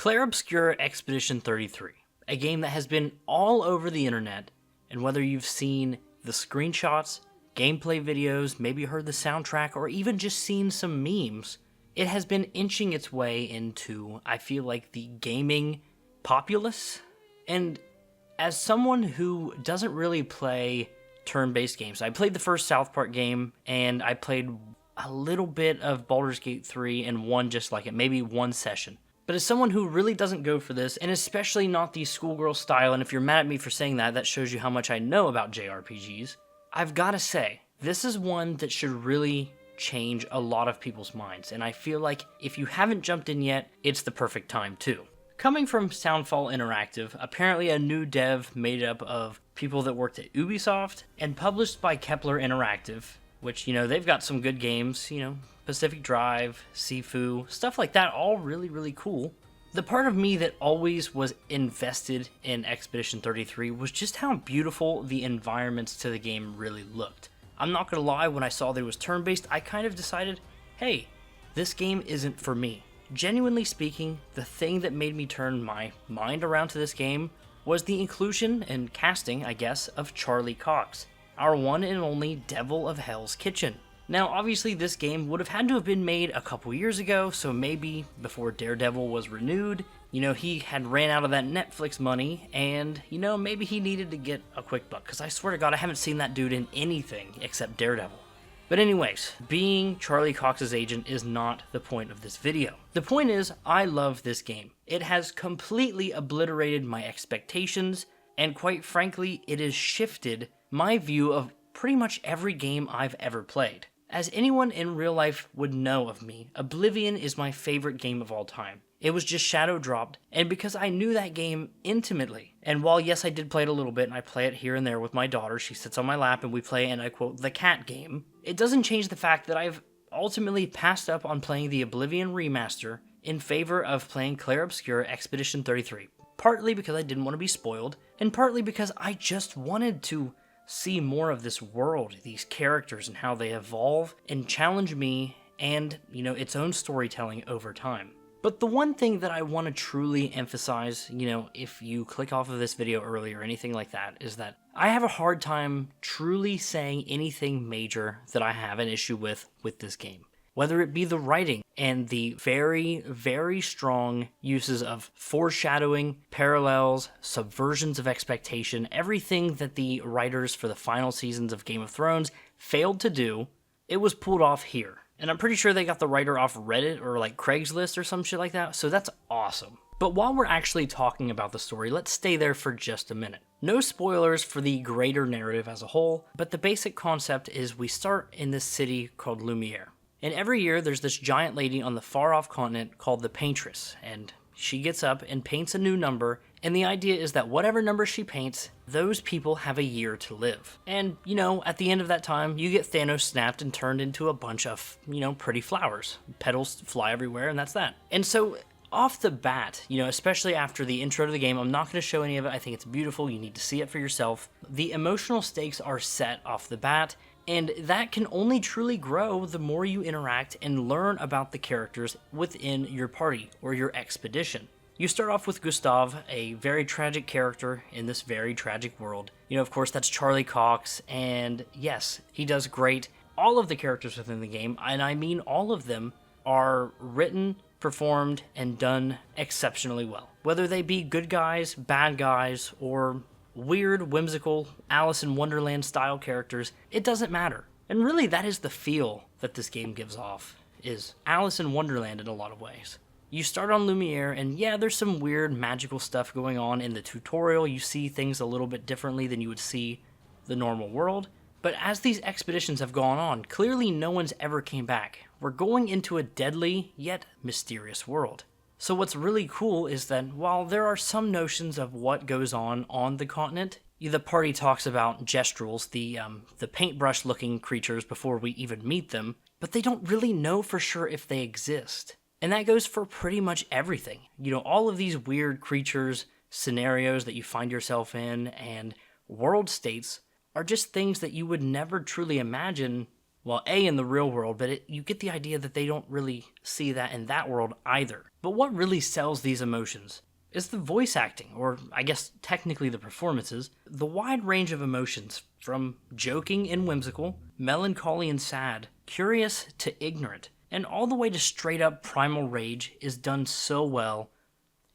Clair Obscur Expedition 33, a game that has been all over the internet, and whether you've seen the screenshots, gameplay videos, maybe heard the soundtrack, or even just seen some memes, it has been inching its way into, I feel like, the gaming populace. And as someone who doesn't really play turn-based games, I played the first South Park game, and I played a little bit of Baldur's Gate 3 and one just like it, maybe one session. But as someone who really doesn't go for this, and especially not the schoolgirl style, and if you're mad at me for saying that, that shows you how much I know about JRPGs, I've got to say, this is one that should really change a lot of people's minds, and I feel like if you haven't jumped in yet, it's the perfect time too. Coming from Soundfall Interactive, apparently a new dev made up of people that worked at Ubisoft, and published by Kepler Interactive, which, they've got some good games, Pacific Drive, Sifu, stuff like that, all really, really cool. The part of me that always was invested in Expedition 33 was just how beautiful the environments to the game really looked. I'm not gonna lie, when I saw that it was turn-based, I kind of decided, hey, this game isn't for me. Genuinely speaking, the thing that made me turn my mind around to this game was the inclusion and casting, I guess, of Charlie Cox, our one and only Devil of Hell's Kitchen. Now, obviously, this game would have had to have been made a couple years ago, so maybe before Daredevil was renewed, he had ran out of that Netflix money, and, maybe he needed to get a quick buck, because I swear to God, I haven't seen that dude in anything except Daredevil. But anyways, being Charlie Cox's agent is not the point of this video. The point is, I love this game. It has completely obliterated my expectations, and quite frankly, it has shifted my view of pretty much every game I've ever played. As anyone in real life would know of me, Oblivion is my favorite game of all time. It was just shadow dropped, and because I knew that game intimately, and while yes I did play it a little bit, and I play it here and there with my daughter, she sits on my lap and we play, and I quote, the cat game, it doesn't change the fact that I've ultimately passed up on playing the Oblivion remaster in favor of playing Clair Obscur Expedition 33. Partly because I didn't want to be spoiled, and partly because I just wanted to see more of this world, these characters, and how they evolve and challenge me and, its own storytelling over time. But the one thing that I want to truly emphasize, if you click off of this video early or anything like that, is that I have a hard time truly saying anything major that I have an issue with this game. Whether it be the writing and the very, very strong uses of foreshadowing, parallels, subversions of expectation, everything that the writers for the final seasons of Game of Thrones failed to do, it was pulled off here. And I'm pretty sure they got the writer off Reddit or like Craigslist or some shit like that, so that's awesome. But while we're actually talking about the story, let's stay there for just a minute. No spoilers for the greater narrative as a whole, but the basic concept is we start in this city called Lumiere. And every year there's this giant lady on the far-off continent called the Paintress, and she gets up and paints a new number, and the idea is that whatever number she paints, those people have a year to live. And, at the end of that time, you get Thanos snapped and turned into a bunch of, pretty flowers. Petals fly everywhere, and that's that. And so, off the bat, especially after the intro to the game, I'm not going to show any of it, I think it's beautiful, you need to see it for yourself. The emotional stakes are set off the bat, and that can only truly grow the more you interact and learn about the characters within your party or your expedition. You start off with Gustav, a very tragic character in this very tragic world. Of course, that's Charlie Cox, and yes, he does great. All of the characters within the game, and I mean all of them, are written, performed, and done exceptionally well. Whether they be good guys, bad guys, or weird, whimsical, Alice in Wonderland style characters, it doesn't matter. And really that is the feel that this game gives off, is Alice in Wonderland in a lot of ways. You start on Lumiere, and yeah, there's some weird magical stuff going on in the tutorial. You see things a little bit differently than you would see the normal world. But as these expeditions have gone on, clearly no one's ever came back. We're going into a deadly, yet mysterious world. So what's really cool is that while there are some notions of what goes on the continent, the party talks about gestrels, the paintbrush-looking creatures before we even meet them, but they don't really know for sure if they exist. And that goes for pretty much everything. All of these weird creatures, scenarios that you find yourself in, and world states are just things that you would never truly imagine Well, A, in the real world, but you get the idea that they don't really see that in that world either. But what really sells these emotions is the voice acting, or I guess technically the performances, the wide range of emotions from joking and whimsical, melancholy and sad, curious to ignorant, and all the way to straight up primal rage is done so well,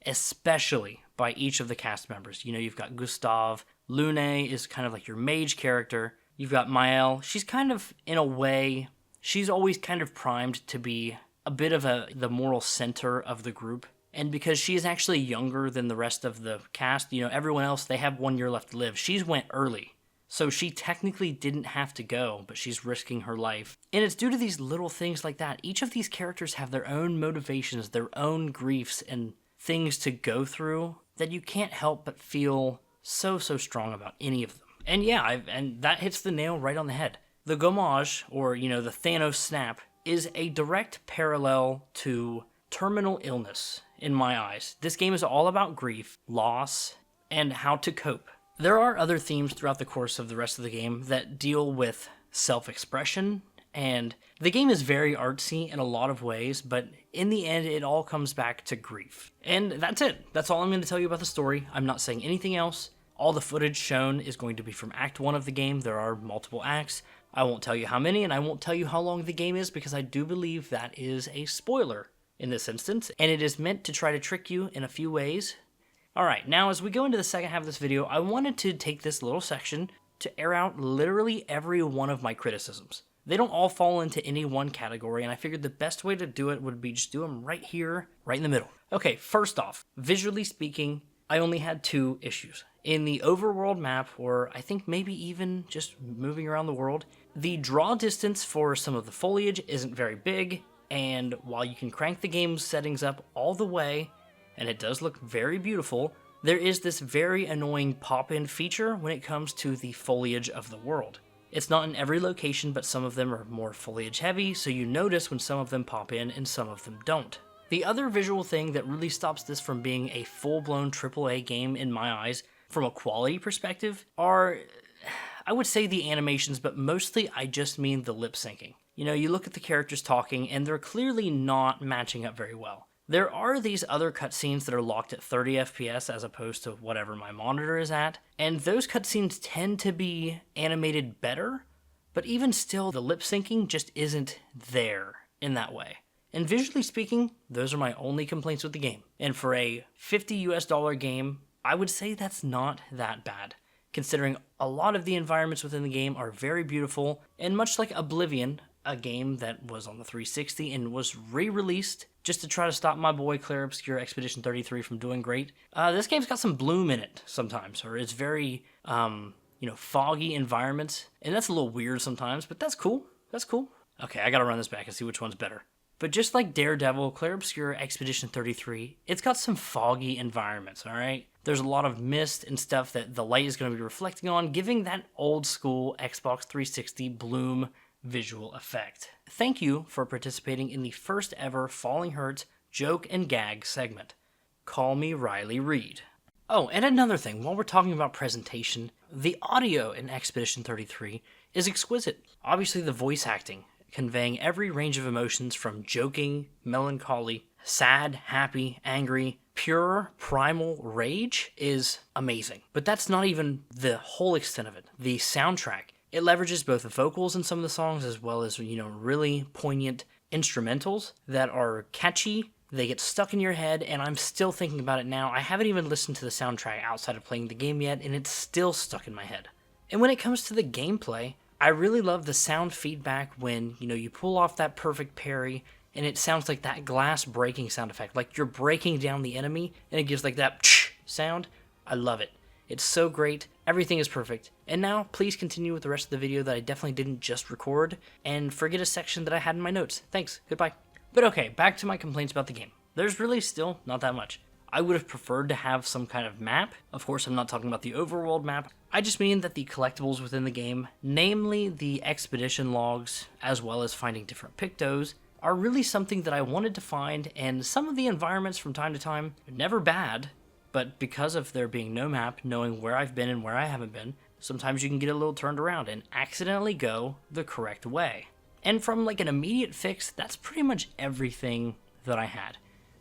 especially by each of the cast members. You know, you've got Gustav, Lune is kind of like your mage character, you've got Mael, she's kind of, in a way, she's always kind of primed to be a bit of the moral center of the group. And because she is actually younger than the rest of the cast, you know, everyone else, they have 1 year left to live. She's went early. So she technically didn't have to go, but she's risking her life. And it's due to these little things like that. Each of these characters have their own motivations, their own griefs, and things to go through that you can't help but feel so strong about any of them. And yeah, and that hits the nail right on the head. The gommage, or, you know, the Thanos snap, is a direct parallel to terminal illness in my eyes. This game is all about grief, loss, and how to cope. There are other themes throughout the course of the rest of the game that deal with self-expression, and the game is very artsy in a lot of ways, but in the end, it all comes back to grief. And that's it. That's all I'm going to tell you about the story. I'm not saying anything else. All the footage shown is going to be from Act 1 of the game. There are multiple acts. I won't tell you how many, and I won't tell you how long the game is, because I do believe that is a spoiler in this instance, and it is meant to try to trick you in a few ways. Alright, now as we go into the second half of this video, I wanted to take this little section to air out literally every one of my criticisms. They don't all fall into any one category, and I figured the best way to do it would be just do them right here, right in the middle. Okay, first off, visually speaking, I only had 2 issues. In the overworld map, or I think maybe even just moving around the world, the draw distance for some of the foliage isn't very big, and while you can crank the game's settings up all the way, and it does look very beautiful, there is this very annoying pop-in feature when it comes to the foliage of the world. It's not in every location, but some of them are more foliage heavy, so you notice when some of them pop in and some of them don't. The other visual thing that really stops this from being a full-blown AAA game in my eyes, from a quality perspective, are, I would say, the animations, but mostly I just mean the lip syncing. You know, you look at the characters talking, and they're clearly not matching up very well. There are these other cutscenes that are locked at 30 FPS as opposed to whatever my monitor is at, and those cutscenes tend to be animated better, but even still, the lip syncing just isn't there in that way. And visually speaking, those are my only complaints with the game. And for a $50 game, I would say that's not that bad, considering a lot of the environments within the game are very beautiful, and much like Oblivion, a game that was on the 360 and was re-released just to try to stop my boy Clair Obscur Expedition 33 from doing great. This game's got some bloom in it sometimes, or it's very, foggy environments, and that's a little weird sometimes, but that's cool. That's cool. Okay, I gotta run this back and see which one's better. But just like Daredevil, Clair Obscur Expedition 33, it's got some foggy environments, alright? There's a lot of mist and stuff that the light is going to be reflecting on, giving that old school Xbox 360 bloom visual effect. Thank you for participating in the first ever Falling Hurts joke and gag segment. Call me Riley Reed. Oh, and another thing, while we're talking about presentation, the audio in Expedition 33 is exquisite. Obviously the voice acting, conveying every range of emotions from joking, melancholy, sad, happy, angry, pure, primal rage is amazing. But that's not even the whole extent of it. The soundtrack, it leverages both the vocals in some of the songs as well as, really poignant instrumentals that are catchy. They get stuck in your head, and I'm still thinking about it now. I haven't even listened to the soundtrack outside of playing the game yet, and it's still stuck in my head. And when it comes to the gameplay, I really love the sound feedback when, you pull off that perfect parry, and it sounds like that glass breaking sound effect, like you're breaking down the enemy, and it gives like that sound. I love it. It's so great. Everything is perfect. And now, please continue with the rest of the video that I definitely didn't just record, and forget a section that I had in my notes. Thanks. Goodbye. But okay, back to my complaints about the game. There's really still not that much. I would have preferred to have some kind of map. Of course, I'm not talking about the overworld map. I just mean that the collectibles within the game, namely the expedition logs, as well as finding different pictos, are really something that I wanted to find, and some of the environments from time to time are never bad, but because of there being no map, knowing where I've been and where I haven't been, sometimes you can get a little turned around and accidentally go the correct way. And from like an immediate fix, that's pretty much everything that I had.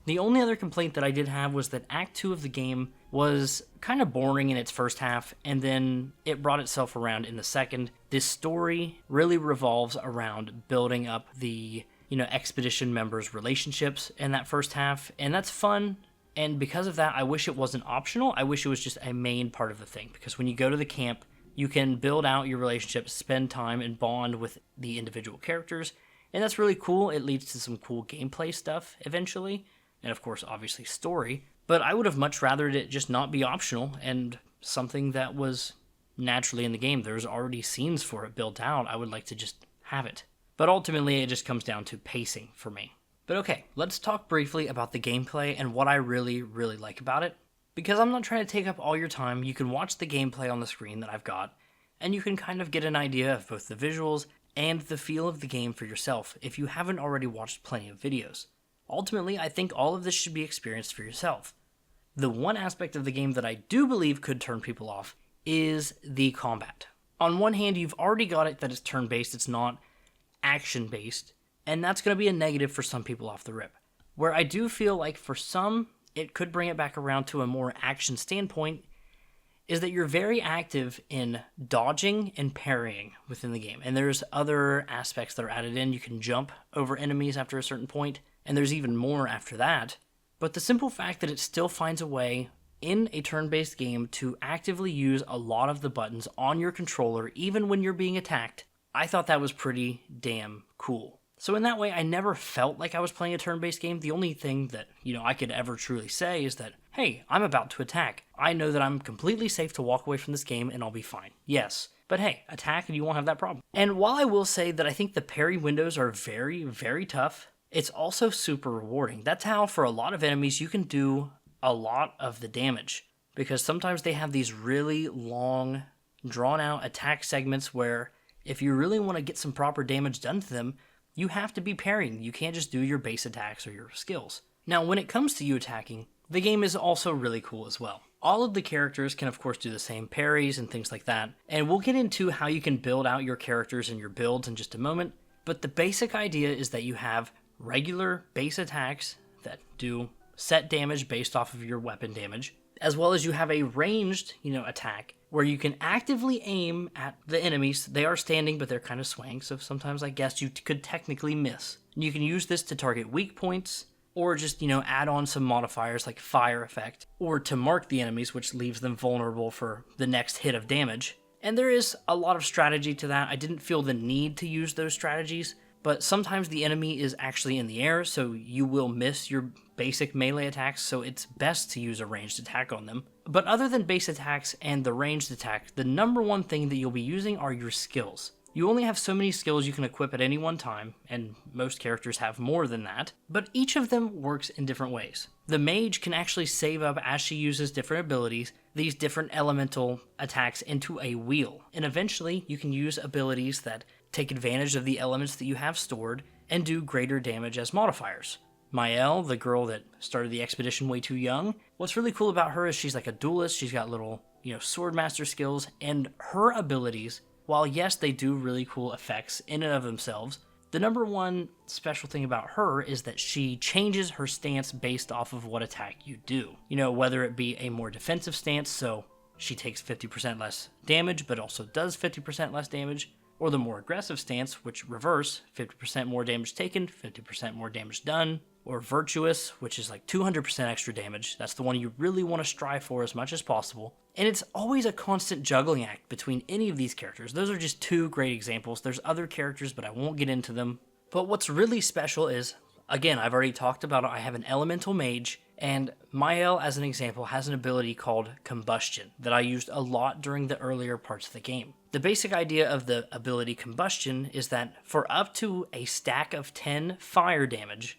The only other complaint that I did have was that Act 2 of the game was kind of boring in its first half, and then it brought itself around in the second. This story really revolves around building up the, expedition members' relationships in that first half, and that's fun. And because of that, I wish it wasn't optional. I wish it was just a main part of the thing, because when you go to the camp, you can build out your relationships, spend time, and bond with the individual characters, and that's really cool. It leads to some cool gameplay stuff eventually, and of course, obviously, story. But I would have much rathered it just not be optional and something that was naturally in the game. There's already scenes for it built out. I would like to just have it. But ultimately, it just comes down to pacing for me. But okay, let's talk briefly about the gameplay and what I really, really like about it. Because I'm not trying to take up all your time, you can watch the gameplay on the screen that I've got, and you can kind of get an idea of both the visuals and the feel of the game for yourself if you haven't already watched plenty of videos. Ultimately, I think all of this should be experienced for yourself. The one aspect of the game that I do believe could turn people off is the combat. On one hand, you've already got it that it's turn-based, it's not action-based, and that's going to be a negative for some people off the rip. Where I do feel like for some, it could bring it back around to a more action standpoint, is that you're very active in dodging and parrying within the game. And there's other aspects that are added in. You can jump over enemies after a certain point, and there's even more after that. But the simple fact that it still finds a way in a turn-based game to actively use a lot of the buttons on your controller, even when you're being attacked, I thought that was pretty damn cool. So in that way, I never felt like I was playing a turn-based game. The only thing that, I could ever truly say is that, hey, I'm about to attack. I know that I'm completely safe to walk away from this game and I'll be fine. Yes, but hey, attack and you won't have that problem. And while I will say that I think the parry windows are very, very tough, it's also super rewarding. That's how, for a lot of enemies, you can do a lot of the damage. Because sometimes they have these really long, drawn-out attack segments where if you really want to get some proper damage done to them, you have to be parrying. You can't just do your base attacks or your skills. Now, when it comes to you attacking, the game is also really cool as well. All of the characters can, of course, do the same parries and things like that. And we'll get into how you can build out your characters and your builds in just a moment. But the basic idea is that you have regular base attacks that do set damage based off of your weapon damage, as well as you have a ranged, attack where you can actively aim at the enemies. They are standing, but they're kind of swaying, so sometimes I guess you could technically miss. You can use this to target weak points, or just, add on some modifiers like fire effect, or to mark the enemies, which leaves them vulnerable for the next hit of damage. And there is a lot of strategy to that. I didn't feel the need to use those strategies, but sometimes the enemy is actually in the air, so you will miss your basic melee attacks, so it's best to use a ranged attack on them. But other than base attacks and the ranged attack, the number one thing that you'll be using are your skills. You only have so many skills you can equip at any one time, and most characters have more than that, but each of them works in different ways. The mage can actually save up as she uses different abilities, these different elemental attacks into a wheel, and eventually you can use abilities that take advantage of the elements that you have stored and do greater damage as modifiers. Mael, the girl that started the expedition way too young, what's really cool about her is she's like a duelist. She's got little, swordmaster skills, and her abilities, while yes, they do really cool effects in and of themselves, the number one special thing about her is that she changes her stance based off of what attack you do. Whether it be a more defensive stance, so she takes 50% less damage, but also does 50% less damage, or the more aggressive stance, which reverse, 50% more damage taken, 50% more damage done, or virtuous, which is like 200% extra damage. That's the one you really want to strive for as much as possible. And it's always a constant juggling act between any of these characters. Those are just two great examples. There's other characters, but I won't get into them. But what's really special is, again, I've already talked about it, I have an elemental mage, and Mael, as an example, has an ability called Combustion that I used a lot during the earlier parts of the game. The basic idea of the ability Combustion is that for up to a stack of 10 fire damage,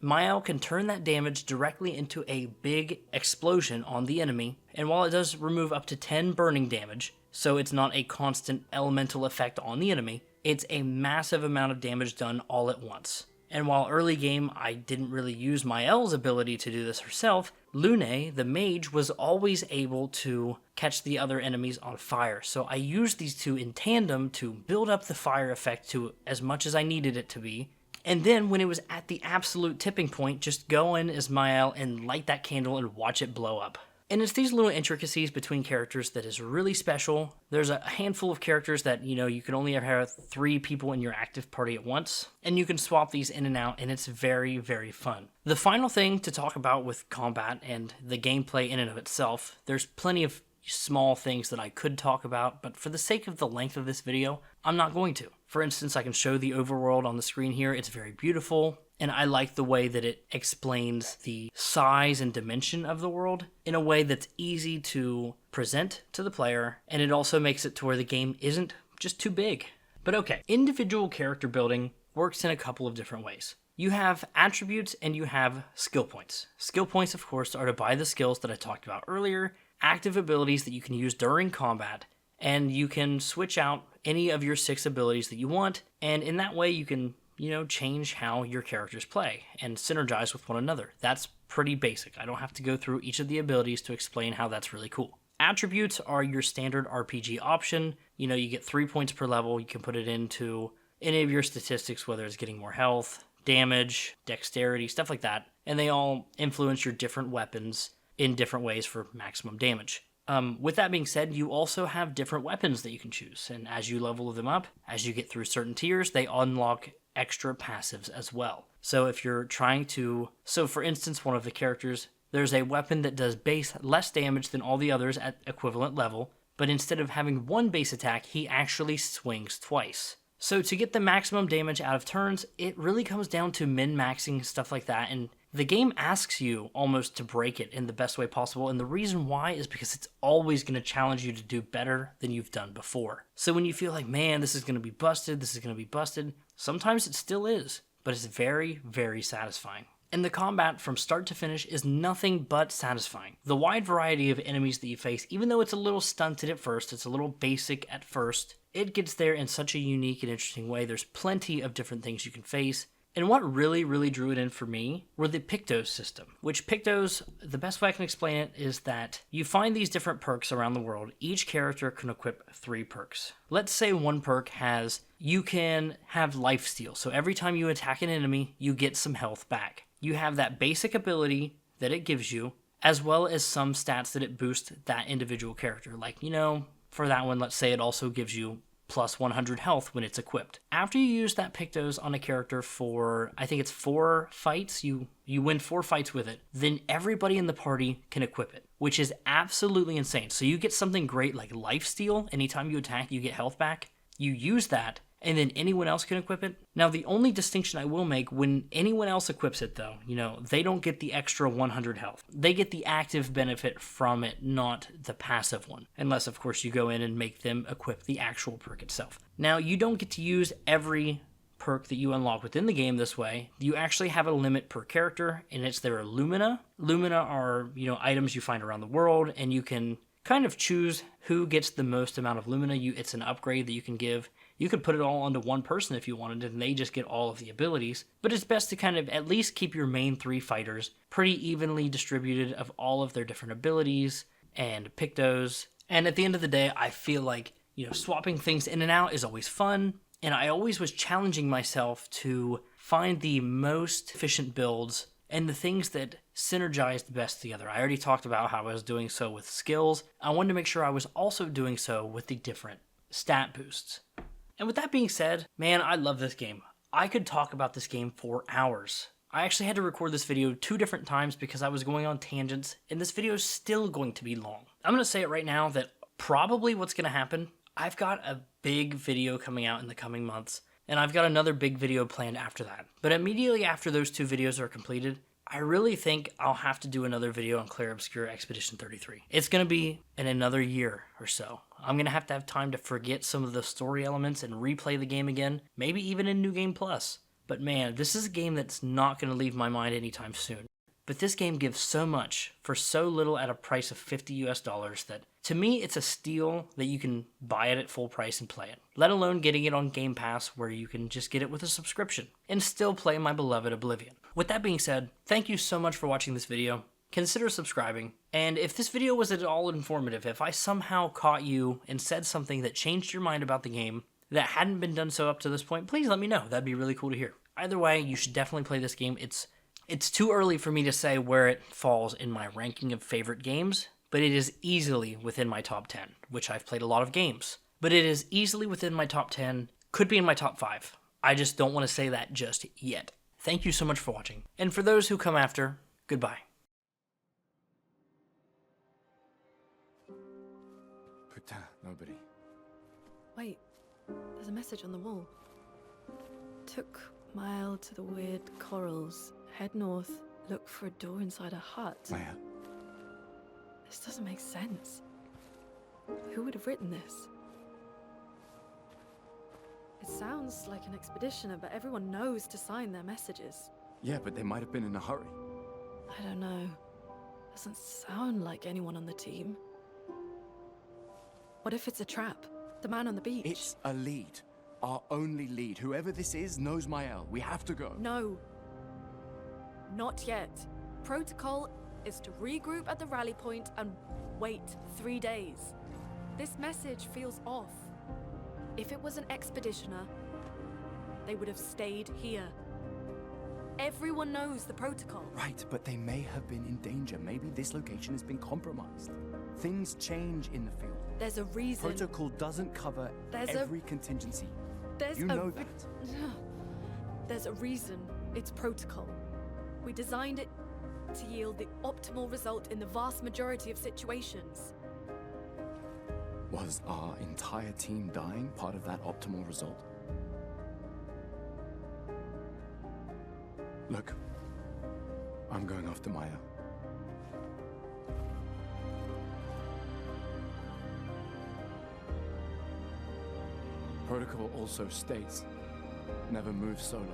Mael can turn that damage directly into a big explosion on the enemy, and while it does remove up to 10 burning damage, so it's not a constant elemental effect on the enemy, it's a massive amount of damage done all at once. And while early game I didn't really use Mael's ability to do this herself, Lune, the mage, was always able to catch the other enemies on fire. So I used these two in tandem to build up the fire effect to as much as I needed it to be. And then when it was at the absolute tipping point, just go in as Mael and light that candle and watch it blow up. And it's these little intricacies between characters that is really special. There's a handful of characters that, you can only ever have 3 people in your active party at once, and you can swap these in and out, and it's very, very fun. The final thing to talk about with combat and the gameplay in and of itself, there's plenty of small things that I could talk about, but for the sake of the length of this video, I'm not going to. For instance, I can show the overworld on the screen here. It's very beautiful. And I like the way that it explains the size and dimension of the world in a way that's easy to present to the player, and it also makes it to where the game isn't just too big. But okay, individual character building works in a couple of different ways. You have attributes and you have skill points. Skill points, of course, are to buy the skills that I talked about earlier, active abilities that you can use during combat, and you can switch out any of your 6 abilities that you want, and in that way you can change how your characters play and synergize with one another. That's pretty basic. I don't have to go through each of the abilities to explain how that's really cool. Attributes are your standard RPG option. You get 3 points per level. You can put it into any of your statistics, whether it's getting more health, damage, dexterity, stuff like that. And they all influence your different weapons in different ways for maximum damage. With that being said, you also have different weapons that you can choose. And as you level them up, as you get through certain tiers, they unlock extra passives as well. So if you're trying to, for instance, one of the characters, there's a weapon that does base less damage than all the others at equivalent level, but instead of having 1 base attack, he actually swings twice. So to get the maximum damage out of turns, it really comes down to min-maxing, stuff like that, and the game asks you almost to break it in the best way possible, and the reason why is because it's always going to challenge you to do better than you've done before. So when you feel like, man, this is going to be busted, sometimes it still is, but it's very, very satisfying. And the combat from start to finish is nothing but satisfying. The wide variety of enemies that you face, even though it's a little stunted at first, it's a little basic at first, it gets there in such a unique and interesting way. There's plenty of different things you can face. And what really, really drew it in for me were the Pictos system, which Pictos, the best way I can explain it is that you find these different perks around the world. Each character can equip 3 perks. Let's say one perk you can have lifesteal. So every time you attack an enemy, you get some health back. You have that basic ability that it gives you, as well as some stats that it boosts that individual character. Like, for that one, let's say it also gives you plus 100 health when it's equipped. After you use that Pictos on a character for, I think it's 4 fights, you win 4 fights with it, then everybody in the party can equip it, which is absolutely insane. So you get something great like lifesteal. Anytime you attack, you get health back. You use that, and then anyone else can equip it. Now, the only distinction I will make, when anyone else equips it though, they don't get the extra 100 health. They get the active benefit from it, not the passive one. Unless, of course, you go in and make them equip the actual perk itself. Now, you don't get to use every perk that you unlock within the game this way. You actually have a limit per character, and it's their Lumina. Lumina are, items you find around the world, and you can kind of choose who gets the most amount of Lumina. It's an upgrade that you can give. You could put it all onto one person if you wanted, and they just get all of the abilities. But it's best to kind of at least keep your main 3 fighters pretty evenly distributed of all of their different abilities and Pictos. And at the end of the day, I feel like, swapping things in and out is always fun. And I always was challenging myself to find the most efficient builds and the things that synergize the best together. I already talked about how I was doing so with skills. I wanted to make sure I was also doing so with the different stat boosts. And with that being said, man, I love this game. I could talk about this game for hours. I actually had to record this video 2 different times because I was going on tangents, and this video is still going to be long. I'm going to say it right now that probably what's going to happen, I've got a big video coming out in the coming months, and I've got another big video planned after that. But immediately after those 2 videos are completed, I really think I'll have to do another video on Clair Obscur Expedition 33. It's going to be in another year or so. I'm going to have time to forget some of the story elements and replay the game again, maybe even in New Game Plus. But man, this is a game that's not going to leave my mind anytime soon. But this game gives so much for so little at a price of $50 US that, to me, it's a steal that you can buy it at full price and play it. Let alone getting it on Game Pass, where you can just get it with a subscription and still play my beloved Oblivion. With that being said, thank you so much for watching this video. Consider subscribing, and if this video was at all informative, if I somehow caught you and said something that changed your mind about the game that hadn't been done so up to this point, please let me know. That'd be really cool to hear. Either way, you should definitely play this game. It's too early for me to say where it falls in my ranking of favorite games, but it is easily within my top 10, which I've played a lot of games. But it is easily within my top 10, could be in my top 5. I just don't want to say that just yet. Thank you so much for watching, and for those who come after, goodbye. Putain, nobody. Wait, there's a message on the wall. Took mile to the weird corals. Head north, look for a door inside a hut. Maya. This doesn't make sense. Who would have written this? It sounds like an expeditioner, but everyone knows to sign their messages. Yeah, but they might have been in a hurry. I don't know. Doesn't sound like anyone on the team. What if it's a trap? The man on the beach? It's a lead. Our only lead. Whoever this is knows Mael. We have to go. No. Not yet. Protocol is to regroup at the rally point and wait 3 days. This message feels off. If it was an expeditioner, they would have stayed here. Everyone knows the protocol. Right, but they may have been in danger. Maybe this location has been compromised. Things change in the field. There's a reason. Protocol doesn't cover every contingency. You know that. There's a reason it's protocol. We designed it to yield the optimal result in the vast majority of situations. Was our entire team dying part of that optimal result? Look, I'm going after Maya. Protocol also states, never move solo.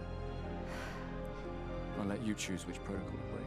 I'll let you choose which protocol to break.